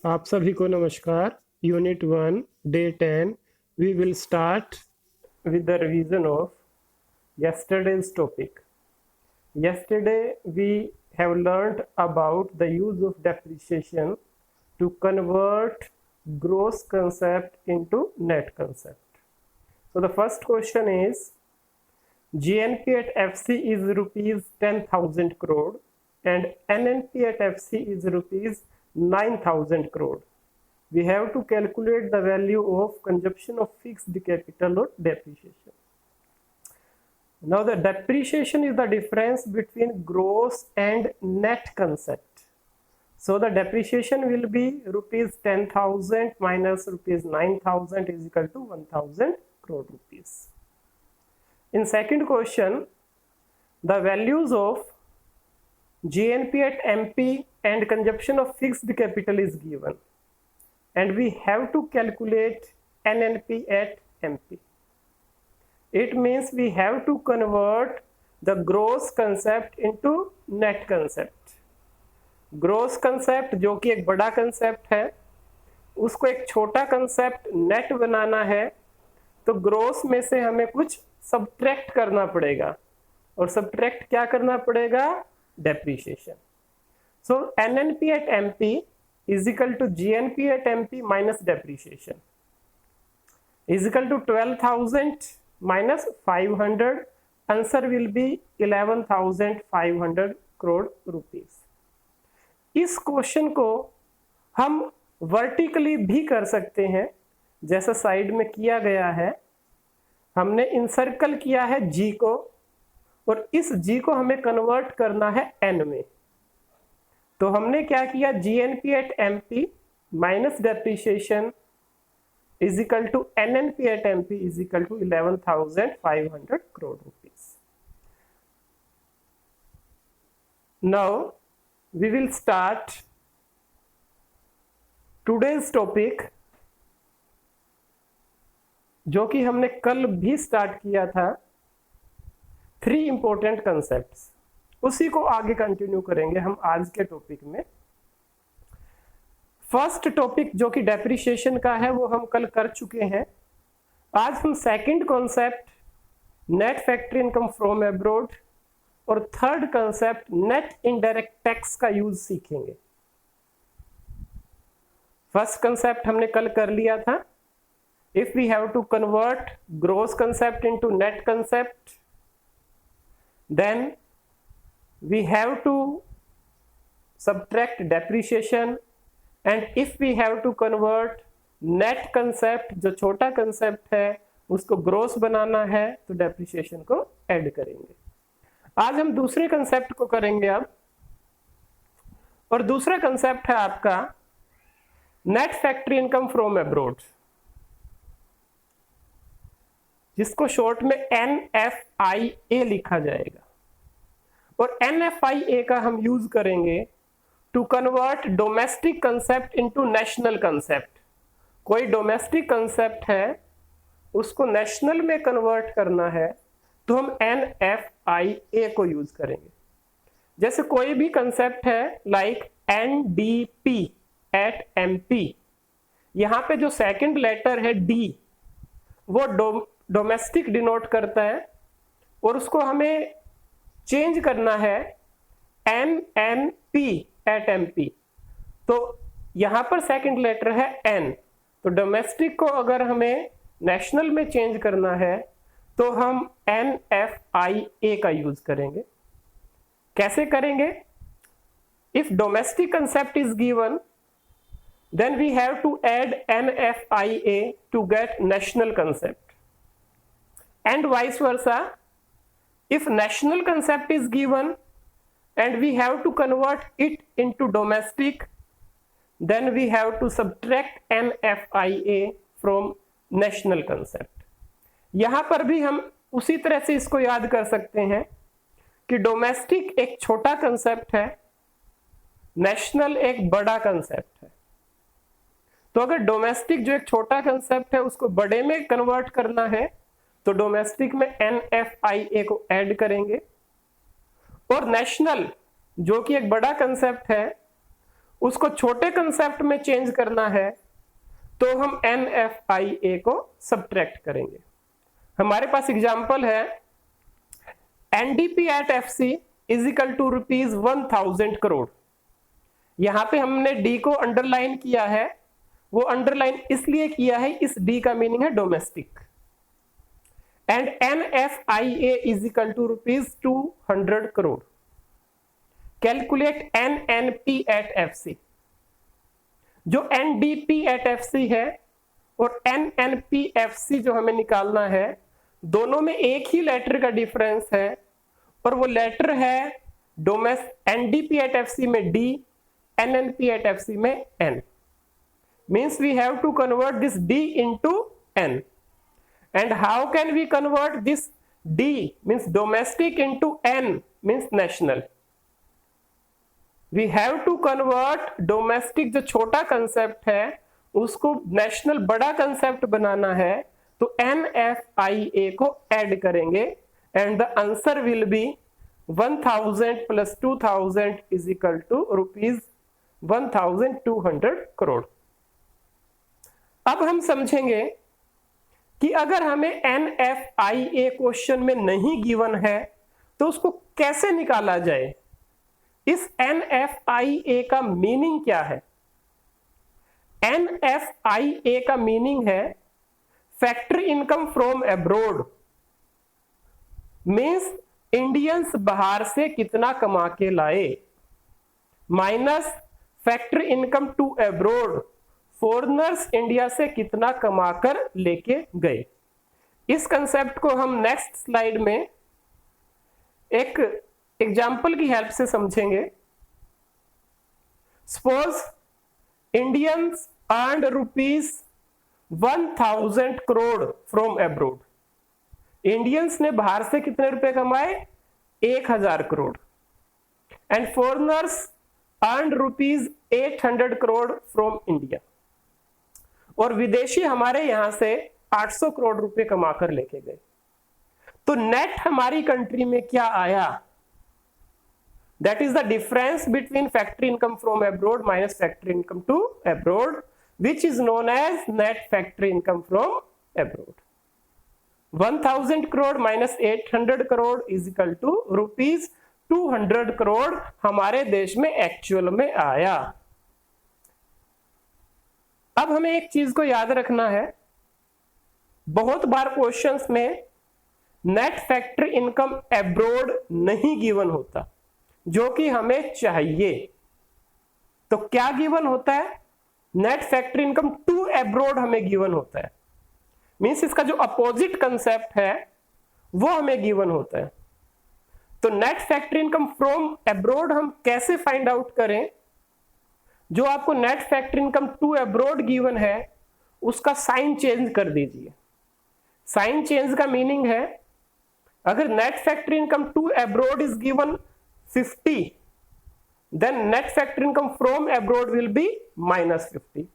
आप सभी को नमस्कार। Unit 1 day 10 we will start with the revision of yesterday's topic. Yesterday we have learned about the use of depreciation to convert gross concept into net concept. So the first question is GNP at FC is rupees 10,000 crore and NNP at FC is rupees 9,000 crore. We have to calculate the value of consumption of fixed capital or depreciation. Now the depreciation is the difference between gross and net concept. So the depreciation will be rupees 10,000 minus rupees 9,000 is equal to 1,000 crore rupees. In second question, the values of GNP at MP and consumption of fixed capital is given. And we have to calculate NNP at MP. It means we have to convert the gross concept into net concept. Gross concept जो कि एक बड़ा concept है, उसको एक छोटा concept net बनाना है, तो gross में से हमें कुछ subtract करना पड़ेगा, और subtract क्या करना पड़ेगा? Depreciation. So NNP at MP is equal to GNP at MP minus depreciation is equal to 12,000 minus 500. Answer will be 11,500 crore rupees. इस क्वेश्चन को हम वर्टिकली भी कर सकते हैं, जैसा साइड में किया गया है। हमने इंसर्कल किया है G को, और इस G को हमें कन्वर्ट करना है N में। तो हमने क्या किया? GNP at MP minus depreciation is equal to NNP at MP is equal to 11,500 crore rupees. Now we will start today's topic, जो कि हमने कल भी स्टार्ट किया था। 3 important concepts, उसी को आगे कंटिन्यू करेंगे हम आज के टॉपिक में। फर्स्ट टॉपिक जो कि डेप्रिसिएशन का है वो हम कल कर चुके हैं। आज हम second concept net factory income from abroad और third concept net indirect tax का यूज सीखेंगे। फर्स्ट कॉन्सेप्ट हमने कल कर लिया था। If we have to convert gross concept into net concept, then we have to subtract depreciation, and if we have to convert net concept जो छोटा concept है उसको gross बनाना है, तो depreciation को add करेंगे। आज हम दूसरे concept को करेंगे अब, और दूसरा concept है आपका net factory income from abroad, जिसको शॉर्ट में NFIA लिखा जाएगा। और NFIA का हम यूज करेंगे to convert domestic concept into national concept. कोई डोमेस्टिक कंसेप्ट है उसको नेशनल में कन्वर्ट करना है, तो हम NFIA को यूज करेंगे। जैसे कोई भी कंसेप्ट है लाइक NDP at MP, यहाँ पे जो सेकंड लेटर है D वो डोमेस्टिक डिनोट करता है, और उसको हमें चेंज करना है NNP at MP। तो यहां पर सेकंड लेटर है N, तो डोमेस्टिक को अगर हमें नेशनल में चेंज करना है तो हम NFIA का यूज करेंगे। कैसे करेंगे? If domestic concept is given, then we have to add NFIA to get national concept, and vice versa. If national concept is given and we have to convert it into domestic, then we have to subtract NFIA from national concept. यहाँ पर भी हम उसी तरह से इसको याद कर सकते हैं कि डोमेस्टिक एक छोटा कंसेप्ट है, नेशनल एक बड़ा कंसेप्ट है। तो अगर डोमेस्टिक जो एक छोटा कंसेप्ट है उसको बड़े में कन्वर्ट करना है, तो डोमेस्टिक में NFIA को ऐड करेंगे, और नेशनल जो कि एक बड़ा कंसेप्ट है उसको छोटे कंसेप्ट में चेंज करना है तो हम NFIA को सब्ट्रैक्ट करेंगे। हमारे पास एग्जांपल है NDP at FC is equal to ₹1000 crore. यहां पे हमने डी को अंडरलाइन किया है, वो अंडरलाइन इसलिए किया है, इस डी का मीनिंग है domestic. And NFIA is equal to ₹200 crore. Calculate NNP at FC। जो NDP at FC है और NNPFC जो हमें निकालना है, दोनों में एक ही लेटर का डिफरेंस है और वो लेटर है NDP at FC में D, NNP at FC में N। Means we have to convert this D into N. And how can we convert this D means domestic into N means national? We have to convert domestic जो छोटा concept है उसको national बड़ा concept बनाना है, तो NFIA को add करेंगे and the answer will be 1000 plus 2000 is equal to ₹1200 crore. अब हम समझेंगे कि अगर हमें NFIA क्वेश्चन में नहीं गिवन है तो उसको कैसे निकाला जाए। इस NFIA का मीनिंग क्या है? NFIA का मीनिंग है factory income from abroad, means Indians बाहर से कितना कमा के लाए, minus factory income to abroad, foreigners India से कितना कमाकर लेके गए। इस कंसेप्ट को हम नेक्स्ट स्लाइड में एक एग्जाम्पल की हेल्प से समझेंगे। Suppose Indians earned ₹1000 crore from abroad. Indians ने बाहर से कितने रुपए कमाए? 1000 crore. And foreigners earned ₹800 crore from India. और विदेशी हमारे यहां से 800 करोड़ रुपए कमाकर लेके गए। तो नेट हमारी कंट्री में क्या आया? That is the difference between factory income from abroad minus factory income to abroad, which is known as net factory income from abroad. 1000 crore minus 800 crore is equal to ₹200 crore हमारे देश में actual में आया। अब हमें एक चीज को याद रखना है, बहुत बार क्वेश्चंस में नेट फैक्ट्री इनकम अब्रोड नहीं गिवन होता, जो कि हमें चाहिए। तो क्या गिवन होता है? Net factory income to abroad हमें गिवन होता है। मींस इसका जो अपोजिट कंसेप्ट है वो हमें गिवन होता है। तो net factory income from abroad हम कैसे फाइंड आउट करें? जो आपको net factory income to abroad given है उसका साइन चेंज कर दीजिए। साइन चेंज का मीनिंग है, अगर net factory income to abroad is given 50, then net factory income from abroad will be minus 50.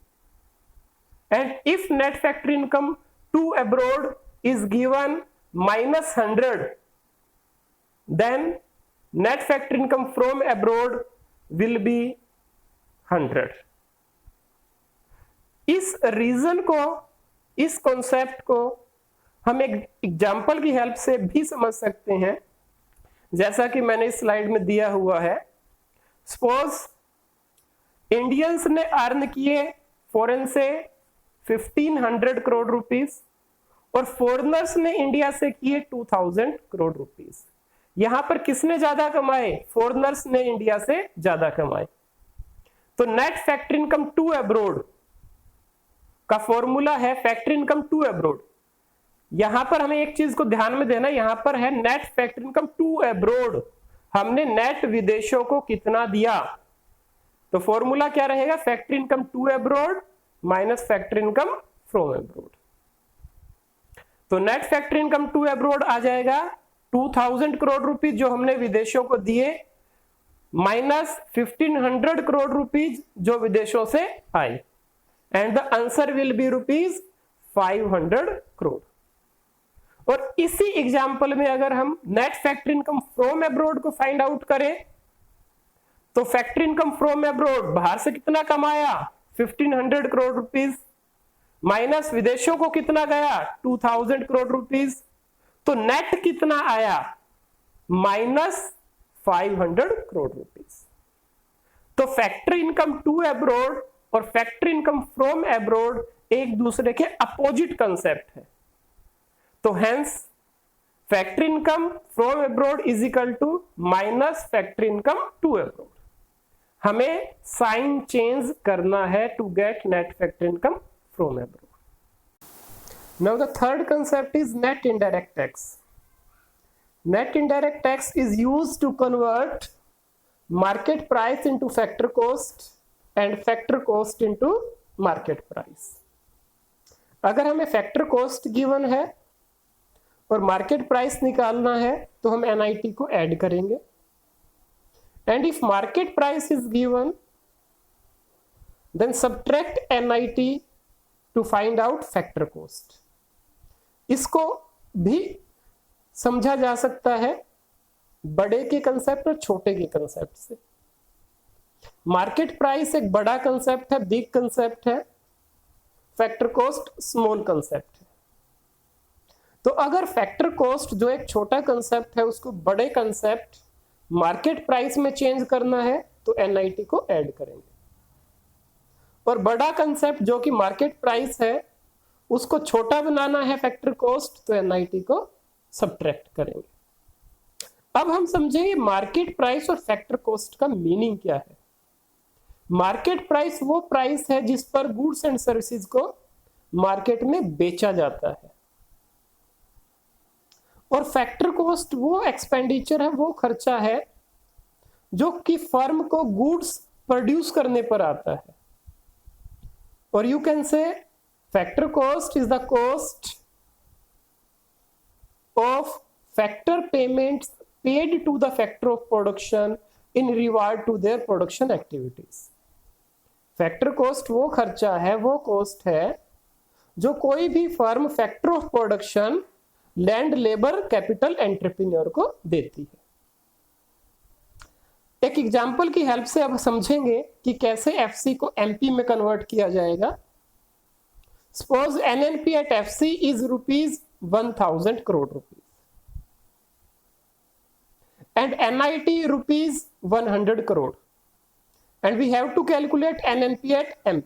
And if net factory income to abroad is given minus 100, then net factory income from abroad will be 100. इस reason को, इस concept को हम एक example की help से भी समझ सकते हैं, जैसा कि मैंने इस स्लाइड में दिया हुआ है। सपोज इंडियंस ने अर्न किए फॉरेन से 1500 करोड़ रुपीस और फॉरेनर्स ने इंडिया से किए 2000 करोड़ रुपीस। यहां पर किसने ज्यादा कमाए? फॉरेनर्स ने इंडिया से ज्यादा कमाए। तो net factory income to abroad का फॉर्मूला है फैक्ट्री इनकम टू अब्रोड। यहां पर हमें एक चीज को ध्यान में देना, यहां पर है net factory income to abroad, हमने नेट विदेशों को कितना दिया। तो फॉर्मूला क्या रहेगा? Factory income to abroad minus factory income from abroad. तो net factory income to abroad आ जाएगा 2000 करोड़ रुपीज जो हमने विदेशों को दिए, माइनस 1500 करोड़ रुपीज जो विदेशों से आए, and the answer will B ₹500 crore. और इसी एग्जाम्पल में अगर हम net factory income from abroad को फाइंड आउट करें तो फैक्ट्री इनकम फ्रॉम अब्रॉड, बाहर से कितना कमाया 1500 करोड़ रुपीस, माइनस विदेशों को कितना गया 2000 करोड़ रुपीस, तो नेट कितना आया माइनस 500 करोड़ रुपीस। तो फैक्ट्री इनकम टू अब्रॉड और फैक्ट्री इनकम फ्रॉम अब्रॉड एक दूसरे के अपोजिट कंसेप्ट है। तो hence factory income from abroad is equal to minus factory income to abroad. हमें साइन चेंज करना है to get net factory income from abroad. Now the third concept is net indirect tax. Net indirect tax is used to convert market price into factor cost and factor cost into market price. अगर हमें factor cost given है और market price निकालना है तो हम NIT को add करेंगे, and if market price is given then subtract NIT to find out factor cost. इसको भी समझा जा सकता है बड़े के कंसेप्ट और छोटे के कंसेप्ट से। मार्केट प्राइस एक बड़ा कंसेप्ट है, बिग कंसेप्ट है, फैक्टर कॉस्ट स्मॉल कंसेप्ट है। तो अगर फैक्टर कॉस्ट जो एक छोटा कंसेप्ट है उसको बड़े कंसेप्ट मार्केट प्राइस में चेंज करना है तो NIT को ऐड करेंगे, और बड़ा कंसेप्ट जो कि मार्केट प्राइस है उसको छोटा बनाना है फैक्टर कॉस्ट तो NIT को सब्ट्रैक्ट करेंगे। अब हम समझेंगे मार्केट प्राइस और फैक्टर कॉस्ट का मीनिंग क्या है। मार्केट प्राइस वो प्राइस है जिस पर गुड्स एंड सर्विसेज को मार्केट में बेचा जाता है, और फैक्टर कॉस्ट वो एक्सपेंडिचर है, वो खर्चा है जो कि फर्म को गुड्स प्रोड्यूस करने पर आता है। और you can say factor cost is the cost of factor payments paid to the factor of production in reward to their production activities. Factor cost वो खर्चा है, वो कॉस्ट है जो कोई भी firm factor of production land, labour, capital, entrepreneur को देती है। एक एग्जांपल की हेल्प से अब समझेंगे कि कैसे FC को MP में कन्वर्ट किया जाएगा। Suppose NNP at FC is ₹1000 crore and NIT ₹100 crore, and we have to calculate NNP at MP.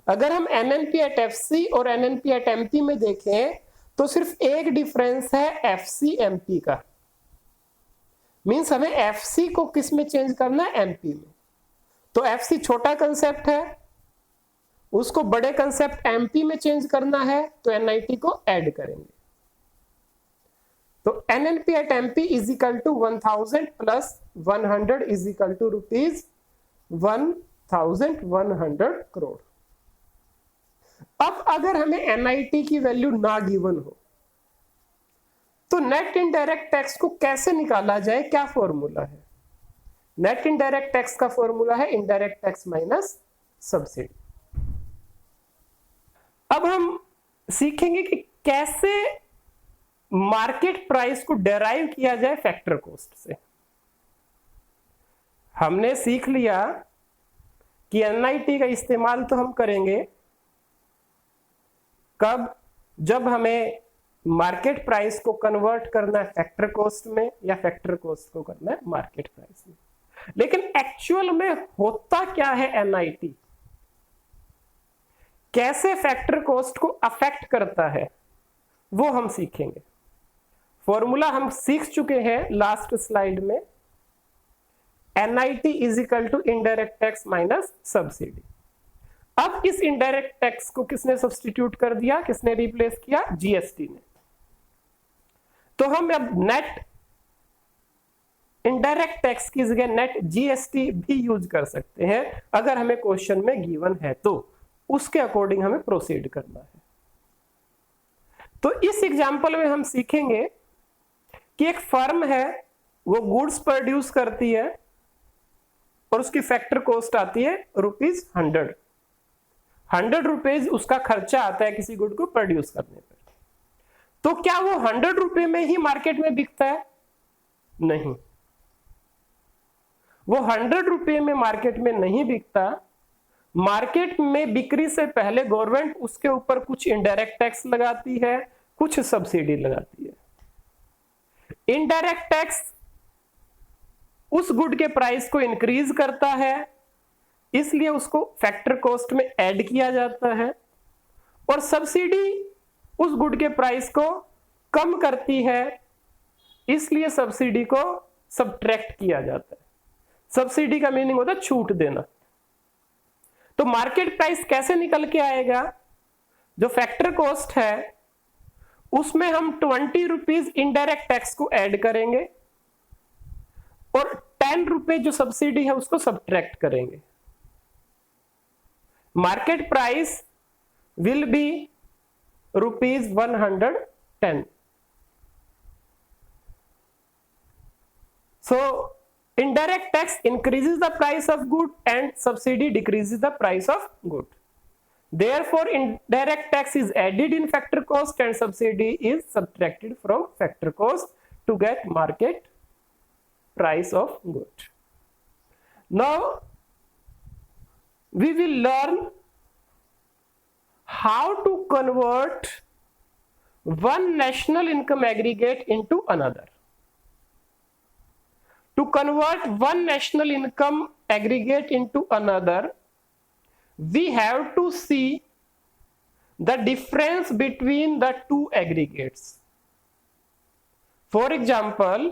अगर हम NNP at FC और NNP at MP में देखें तो सिर्फ एक डिफरेंस है FC MP का, मीन्स हमें FC को किस में चेंज करना है MP में। तो FC छोटा कंसेप्ट है, उसको बड़े कंसेप्ट MP में चेंज करना है तो NIT को ऐड करेंगे। तो NNP at MP is equal to 1000 plus 100 is equal to ₹1100 crore. अब अगर हमें NIT की वैल्यू ना गिवन हो तो नेट इनडायरेक्ट टैक्स को कैसे निकाला जाए, क्या फॉर्मूला है? नेट इनडायरेक्ट टैक्स का फॉर्मूला है इनडायरेक्ट टैक्स माइनस सब्सिडी। अब हम सीखेंगे कि कैसे मार्केट प्राइस को डेराइव किया जाए फैक्टर कॉस्ट से। हमने सीख लिया कि NIT का इस्तेमाल तो हम करेंगे कब, जब हमें मार्केट प्राइस को कन्वर्ट करना है फैक्टर कॉस्ट में या फैक्टर कॉस्ट को करना है मार्केट प्राइस में। लेकिन एक्चुअल में होता क्या है NIT, कैसे फैक्टर कॉस्ट को अफेक्ट करता है, वो हम सीखेंगे। फॉर्मूला हम सीख चुके हैं लास्ट स्लाइड में, NIT is equal to indirect tax minus subsidy. अब इस इनडायरेक्ट टैक्स को किसने सब्स्टिट्यूट कर दिया, किसने रिप्लेस किया, GST ने। तो हम अब नेट इनडायरेक्ट टैक्स की जगह नेट GST भी यूज कर सकते हैं अगर हमें क्वेश्चन में गिवन है, तो उसके अकॉर्डिंग हमें प्रोसीड करना है। तो इस एग्जांपल में हम सीखेंगे कि एक फर्म है, वो गुड्स प्रोड्यूस करती है और उसकी फैक्टर कॉस्ट आती है ₹100। ₹100 उसका खर्चा आता है किसी गुड को प्रोड्यूस करने पर। तो क्या वो ₹100 में ही मार्केट में बिकता है? नहीं, वो 100 रुपए में मार्केट में नहीं बिकता, मार्केट में बिक्री से पहले गवर्नमेंट उसके ऊपर कुछ इनडायरेक्ट टैक्स लगाती है, कुछ सब्सिडी लगाती है। इनडायरेक्ट टैक्स उस गुड के प्राइस को इंक्रीज करता है, इसलिए उसको फैक्टर कॉस्ट में ऐड किया जाता है, और सब्सिडी उस गुड के प्राइस को कम करती है, इसलिए सब्सिडी को सब्ट्रैक्ट किया जाता है। सब्सिडी का मीनिंग होता है छूट देना। तो मार्केट प्राइस कैसे निकल के आएगा? जो फैक्टर कॉस्ट है उसमें हम 20 रुपीज इनडायरेक्ट टैक्स को ऐड करेंगे और 10 रुपए जो सब्सिडी है उसको सब्ट्रैक्ट करेंगे। Market price will be ₹110. So indirect tax increases the price of good and subsidy decreases the price of good. Therefore indirect tax is added in factor cost and subsidy is subtracted from factor cost to get market price of good. Now we will learn how to convert one national income aggregate into another. To convert one national income aggregate into another, we have to see the difference between the two aggregates. For example,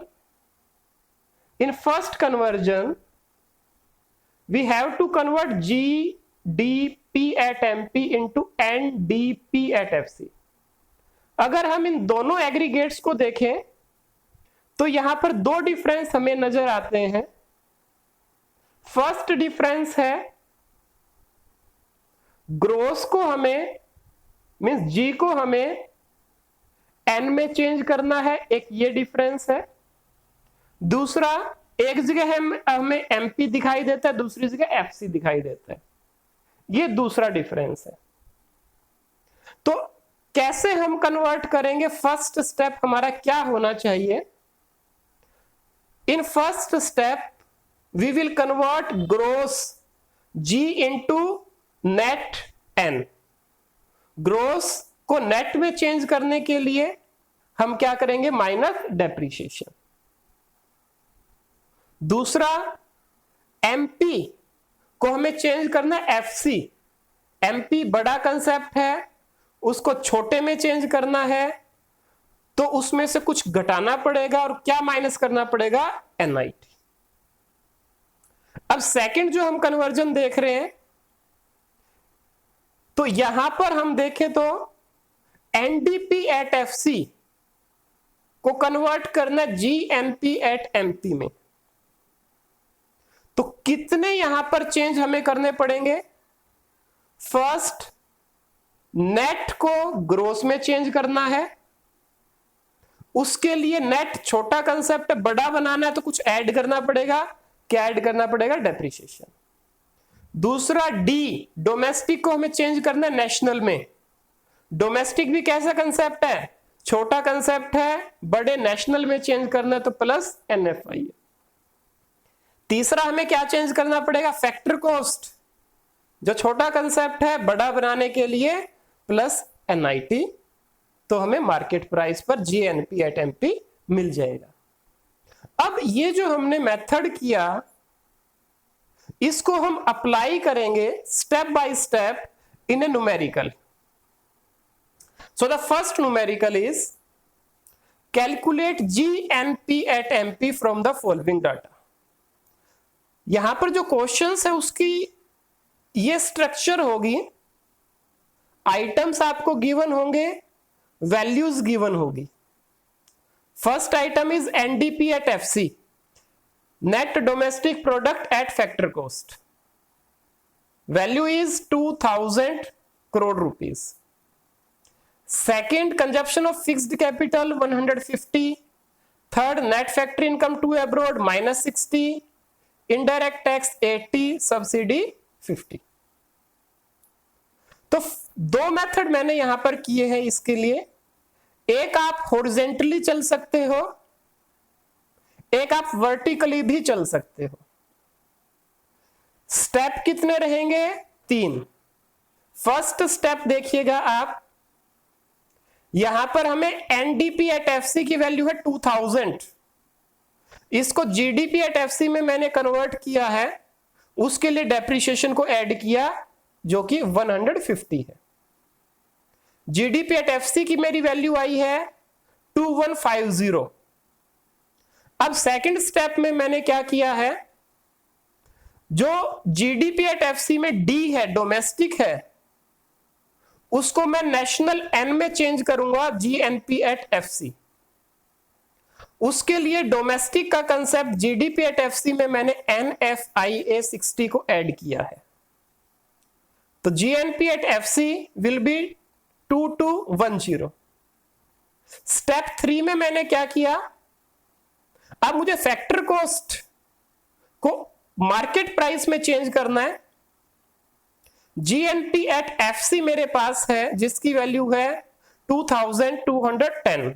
in first conversion, we have to convert GDP at MP into NDP at FC. अगर हम इन दोनों aggregates को देखें तो यहां पर दो difference हमें नजर आते हैं। फर्स्ट डिफरेंस है ग्रोस को हमें मींस जी को हमें एन में चेंज करना है, एक ये डिफरेंस है। दूसरा, एक जगह हमें एमपी दिखाई देता है, दूसरी जगह एफसी दिखाई देता है, ये दूसरा डिफरेंस है। तो कैसे हम कन्वर्ट करेंगे? फर्स्ट स्टेप हमारा क्या होना चाहिए? In first step, we will convert gross G into net N. Gross को net में चेंज करने के लिए हम क्या करेंगे? Minus depreciation. दूसरा, MP को हमें चेंज करना है FC। MP बड़ा कंसेप्ट है, उसको छोटे में चेंज करना है, तो उसमें से कुछ घटाना पड़ेगा और क्या माइनस करना पड़ेगा? NIT। अब सेकंड जो हम कन्वर्जन देख रहे हैं, तो यहां पर हम देखें तो NDP at FC को कन्वर्ट करना GNP at MP में। तो कितने यहां पर चेंज हमें करने पड़ेंगे? फर्स्ट, नेट को ग्रोस में चेंज करना है, उसके लिए नेट छोटा कंसेप्ट है, बड़ा बनाना है तो कुछ ऐड करना पड़ेगा। क्या ऐड करना पड़ेगा? डेप्रीशिएशन। दूसरा, डी डोमेस्टिक को हमें चेंज करना है नेशनल में। डोमेस्टिक भी कैसा कंसेप्ट है? छोटा कंसेप्ट है, बड़े नेशनल में चेंज करना है तो प्लस NFI है। तीसरा, हमें क्या चेंज करना पड़ेगा? फैक्टर कॉस्ट, जो छोटा कंसेप्ट है, बड़ा बनाने के लिए प्लस NIT, तो हमें मार्केट प्राइस पर GNP at MP मिल जाएगा। अब ये जो हमने मेथड किया, इसको हम अप्लाई करेंगे step by step in A numerical. So the first numerical is calculate GNP at MP from the following data. यहां पर जो क्वेश्चंस है उसकी ये स्ट्रक्चर होगी, आइटम्स आपको गिवन होंगे, वैल्यूज गिवन होगी। First item is NDP at FC, net domestic product at factor cost, value is 2000 crore rupees। Second, consumption of fixed capital 150। Third, net factory income to abroad -60, indirect tax 80, subsidy 50। तो दो method मैंने यहां पर किए हैं इसके लिए। एक आप हॉरिजेंटली चल सकते हो, एक आप वर्टिकली भी चल सकते हो। स्टेप कितने रहेंगे? 3। फर्स्ट स्टेप देखिएगा आप, यहां पर हमें एनडीपी एट एफसी की वैल्यू है 2000, इसको जीडीपी एट एफसी में मैंने कन्वर्ट किया है, उसके लिए डेप्रिसिएशन को ऐड किया जो कि 150 है। जीडीपी एट एफसी की मेरी वैल्यू आई है 2150। अब सेकंड स्टेप में मैंने क्या किया है, जो जीडीपी एट एफसी में डी है, डोमेस्टिक है, उसको मैं नेशनल एन में चेंज करूंगा, जीएनपी एट एफसी। उसके लिए डोमेस्टिक का कंसेप्ट जीडीपी एट एफसी में मैंने NFIA 60 को ऐड किया है। तो GNP at FC will be 2210। Step 3 में मैंने क्या किया, अब मुझे फैक्टर कॉस्ट को मार्केट प्राइस में चेंज करना है। जीएनपी एट एफसी मेरे पास है जिसकी वैल्यू है 2210,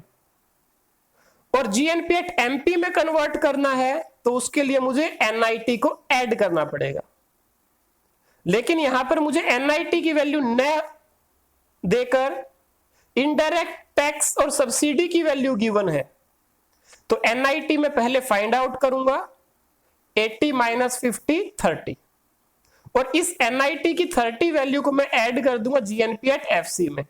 और जीएनपी एट एमपी में कन्वर्ट करना है तो उसके लिए मुझे एनआईटी को ऐड करना पड़ेगा। लेकिन यहां पर मुझे एनआईटी की वैल्यू न देकर इनडायरेक्ट टैक्स और सब्सिडी की वैल्यू गिवन है, तो एनआईटी में पहले फाइंड आउट करूंगा 80 माइनस 50 30, और इस एनआईटी की 30 वैल्यू को मैं ऐड कर दूंगा जीएनपी एट एफसी में,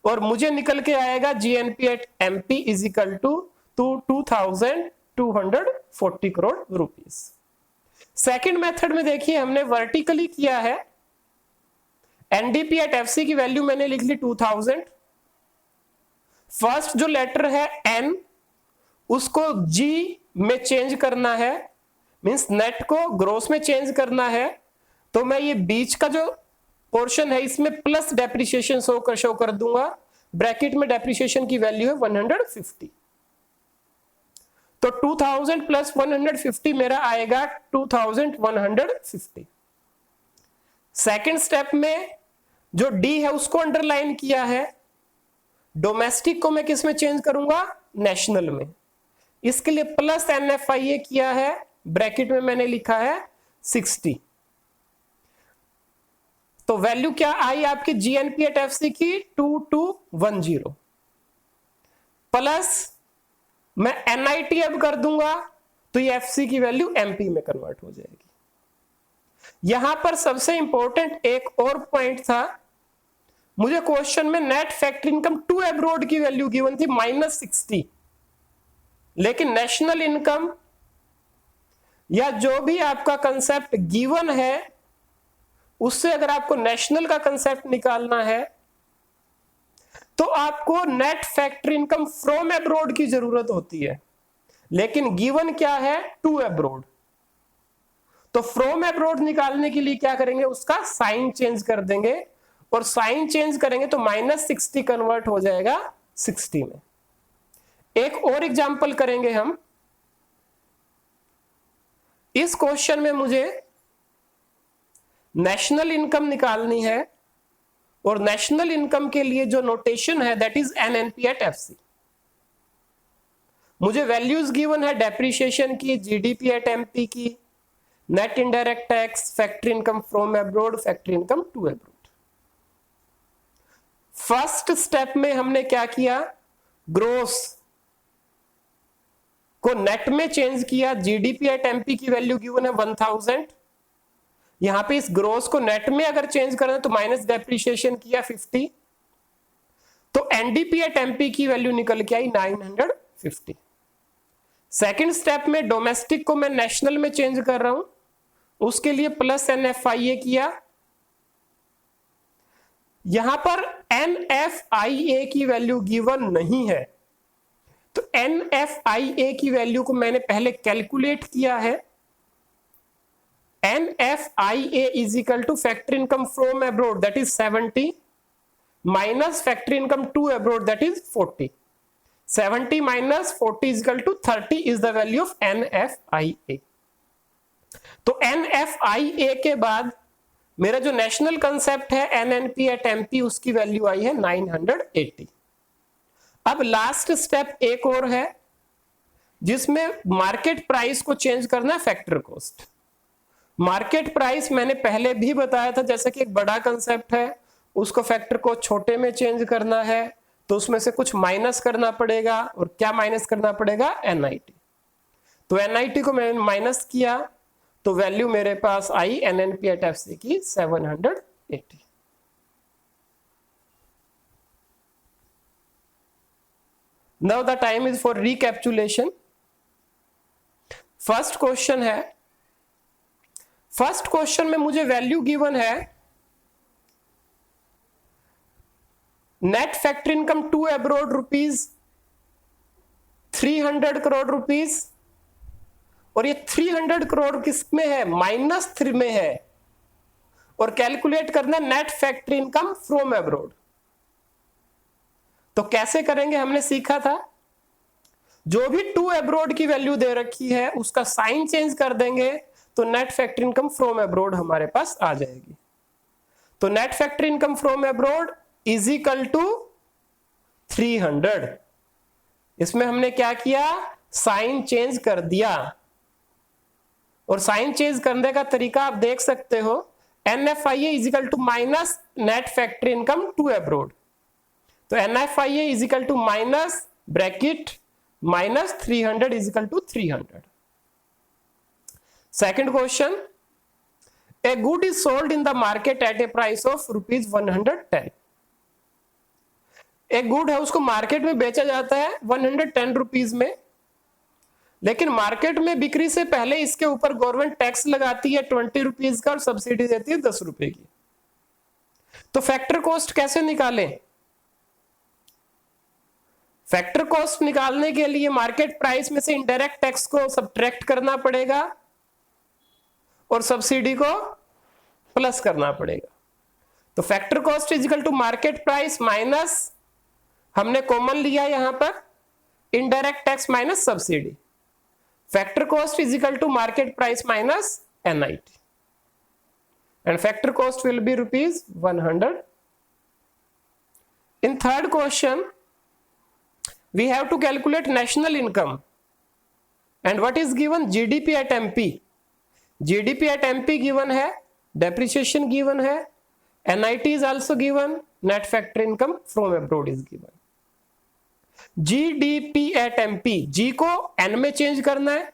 और मुझे निकल के आएगा GNP at MP is equal to 2240 crore rupees. Second method में देखिए हमने वर्टिकली किया है, एनडीपी एट एफसी की वैल्यू मैंने लिख ली 2000, फर्स्ट जो लेटर है एन उसको जी में चेंज करना है, मींस नेट को ग्रोस में चेंज करना है, तो मैं ये बीच का जो पोर्शन है इसमें प्लस डेप्रिसिएशन शो कर दूंगा, ब्रैकेट में डेप्रिसिएशन की वैल्यू है 150। तो 2000 प्लस 150 मेरा आएगा 2150। सेकंड स्टेप में जो डी है उसको अंडरलाइन किया है, डोमेस्टिक को मैं किस में चेंज करूंगा, नेशनल में, इसके लिए प्लस NFIA किया है, ब्रैकेट में मैंने लिखा है 60। तो वैल्यू क्या आई आपकी जीएनपी एट एफसी की 2210, प्लस मैं एनआईटी अब कर दूंगा तो ये एफसी की वैल्यू एमपी में कन्वर्ट हो जाएगी। यहां पर सबसे इंपॉर्टेंट एक और पॉइंट था, मुझे क्वेश्चन में net factory income to abroad की वैल्यू गिवन थी -60, लेकिन नेशनल इनकम या जो भी आपका कंसेप्ट गिवन है उससे अगर आपको नेशनल का कंसेप्ट निकालना है तो आपको net factory income from abroad की जरूरत होती है, लेकिन गिवन क्या है, टू एब्रोड। तो फ्रॉम एब्रोड निकालने के लिए क्या करेंगे, उसका साइन चेंज कर देंगे, और साइन चेंज करेंगे तो -60 कन्वर्ट हो जाएगा 60 में। एक और एग्जांपल करेंगे हम। इस क्वेश्चन में मुझे नेशनल इनकम निकालनी है, और नेशनल इनकम के लिए जो नोटेशन है that is NNP at FC. मुझे वैल्यूज गिवन है डेप्रिसिएशन की, जीडीपी एट एमपी की, net indirect tax, factory income from abroad, factory income to abroad. First step में हमने क्या किया, ग्रोस को नेट में चेंज किया, जीडीपी एट एमपी की वैल्यू गिवन है 1000, यहां पे इस ग्रोस को नेट में अगर चेंज करना तो माइनस डेप्रिसिएशन किया 50, तो एनडीपी एट एमपी की वैल्यू निकल के आई 950। सेकंड स्टेप में डोमेस्टिक को मैं नेशनल में चेंज कर रहा हूं, उसके लिए प्लस NFIA किया, यहां पर NFIA की वैल्यू गिवन नहीं है, तो NFIA की वैल्यू को मैंने पहले कैलकुलेट किया है। NFIA is equal to factory income from abroad that is 70 minus factory income to abroad that is 40. 70 minus 40 is equal to 30 is the value of NFIA. तो NFIA के बाद मेरा जो नेशनल कंसेप्ट है NNP एट MP उसकी value आई है 980। अब last step एक और है जिसमें मार्केट प्राइस को चेंज करना है फैक्टर कॉस्ट। मार्केट प्राइस मैंने पहले भी बताया था, जैसे कि एक बड़ा कंसेप्ट है, उसको फैक्टर को छोटे में चेंज करना है तो उसमें से कुछ माइनस करना पड़ेगा, और क्या माइनस करना पड़ेगा, NIT। तो NIT को मैंने माइनस किया तो वैल्यू मेरे पास आई NNP/FC की 780। Now the time is for recapitulation. First question है, फर्स्ट क्वेश्चन में मुझे वैल्यू गिवन है net factor income to abroad rupees 300 crore rupees, और ये 300 करोड़ किस में है, -3 में है, और कैलकुलेट करना net factor income from abroad. तो कैसे करेंगे, हमने सीखा था जो भी टू अब्रॉड की वैल्यू दे रखी है उसका साइन चेंज कर देंगे तो net factor income from abroad हमारे पास आ जाएगी। तो net factor income from abroad is equal to 300। इसमें हमने क्या किया, साइन चेंज कर दिया, और साइन चेंज करने का तरीका आप देख सकते हो, NFIA is equal to minus net factor income to abroad. तो NFIA is equal to minus bracket minus 300 is equal to 300। Second question, a good is sold in the market at a price of ₹110। एक good है उसको market में बेचा जाता है 110 rupees में, लेकिन मार्केट में बिक्री से पहले इसके ऊपर गवर्नमेंट टैक्स लगाती है 20 रुपीज का और सब्सिडी देती है 10 रुपए की। तो फैक्टर कॉस्ट कैसे निकालें? फैक्टर कॉस्ट निकालने के लिए मार्केट प्राइस में से इनडायरेक्ट टैक्स को सब्ट्रैक्ट करना पड़ेगा और सब्सिडी को प्लस करना पड़ेगा। तो factor cost is equal to market price minus, हमने कॉमन लिया यहां पर, indirect tax minus subsidy. Factor cost is equal to market price minus NIT, and factor cost will be ₹100. In third question, we have to calculate national income, and what is given, GDP at MP। GDP at MP given है, depreciation given है, NIT is also given, net factor income from abroad is given। GDP at MP, G को N में change करना है,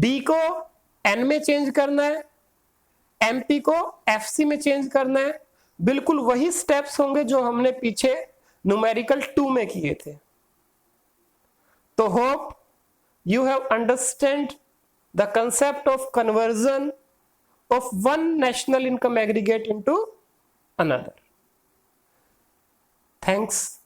D को N में change करना है, MP को FC में चेंज करना है। बिल्कुल वही स्टेप्स होंगे जो हमने पीछे न्यूमेरिकल 2 में किए थे। तो hope you have understand the concept of conversion of one national income aggregate into another. Thanks.